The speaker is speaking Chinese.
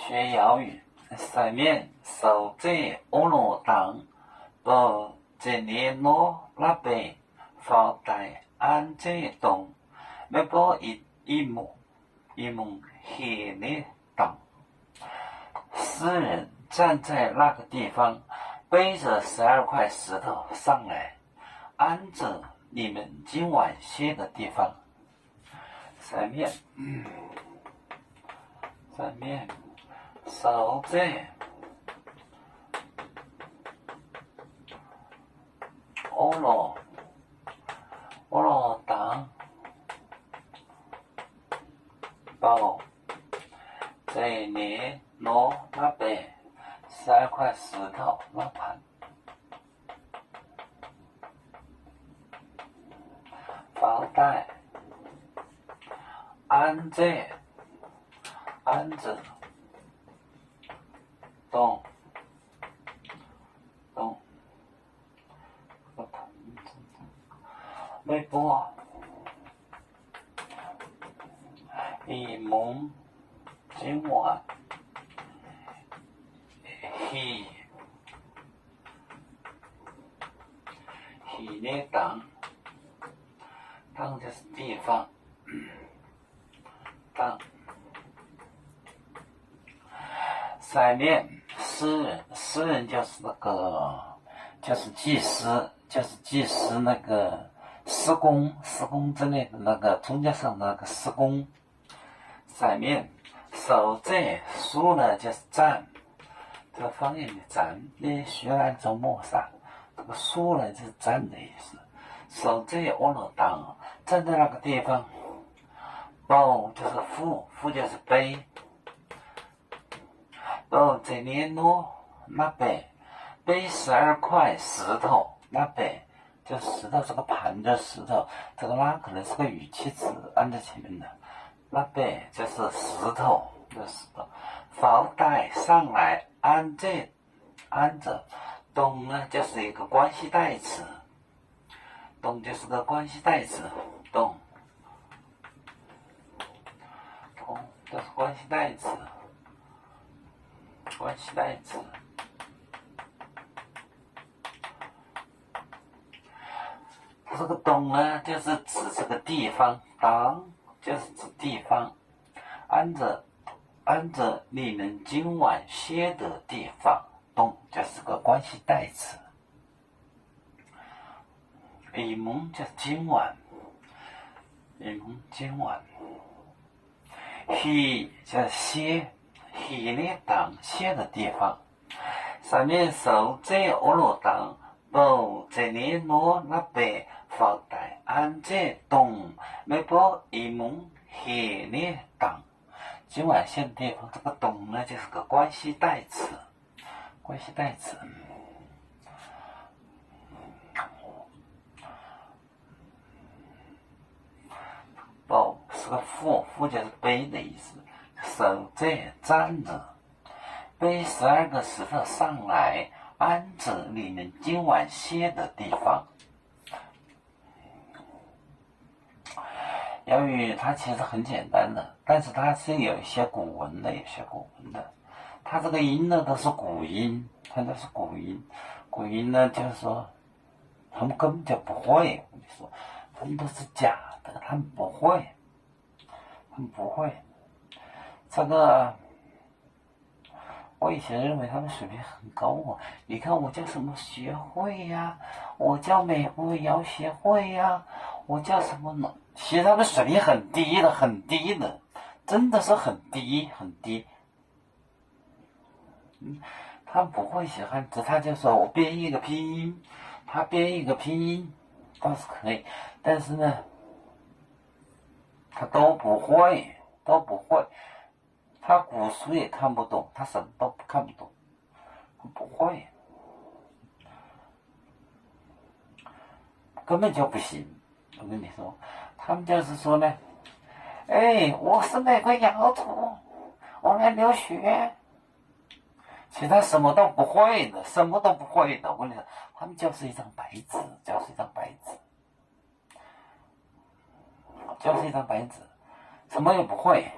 学哑语，上面手在俄罗当，不在联络那边，发呆安在动，没把一幕黑的当。诗人站在那个地方，背着12块石头上来，安着你们今晚歇的地方。上面手在俄罗当，包在联络那边12块石头那盘，发呆安着动微波一梦今晚黑的当就是地方，当上面诗人就是那个就是祭司那个施工之类的那个宗教上的那个施工。上面手在书呢就是站，这个方言的站，你学来周末上，这个书呢就是站的意思。手在俄罗当，站在那个地方，包就是负就是背，包在联络那边，背12块石头那边。就石头这个盘的石头，这个那可能是个语气词按在前面的，那边就是石头的石头，发呆上来安着，动呢就是一个关系代词，动就是个关系代词，动就是关系代词。这个东呢，就是指这个地方，当就是指地方，按着你们今晚歇的地方，东就是个关系代词。一梦就是今晚，黑就是歇，黑的当歇的地方。上面手在俄罗当，不在联络那边。发呆安在动，没把一梦黑的当。今晚歇的地方，这个动呢就是个关系代词。包是个负就是背的意思。手在站着，背12个石头上来，安着你们今晚歇的地方。哑语它其实很简单的，但是它是有一些古文的，它这个音呢都是古音，古音呢就是说他们根本就不会，我跟你说，他们都是假的，他们不会。这个我以前认为他们水平很高啊，你看我叫什么协会呀，我叫美国谣协会呀，我叫什么呢？其实他们水平很低的，真的是很低。他不会写汉字，他就说我编一个拼音，他编一个拼音倒是可以，但是呢，他都不会，他古书也看不懂，他什么都看不懂，他不会，根本就不行。我跟你说，他们就是说呢，我是美国giáo徒，我来留学。其实他什么都不会的，我跟你说，他们就是一张白纸，什么也不会。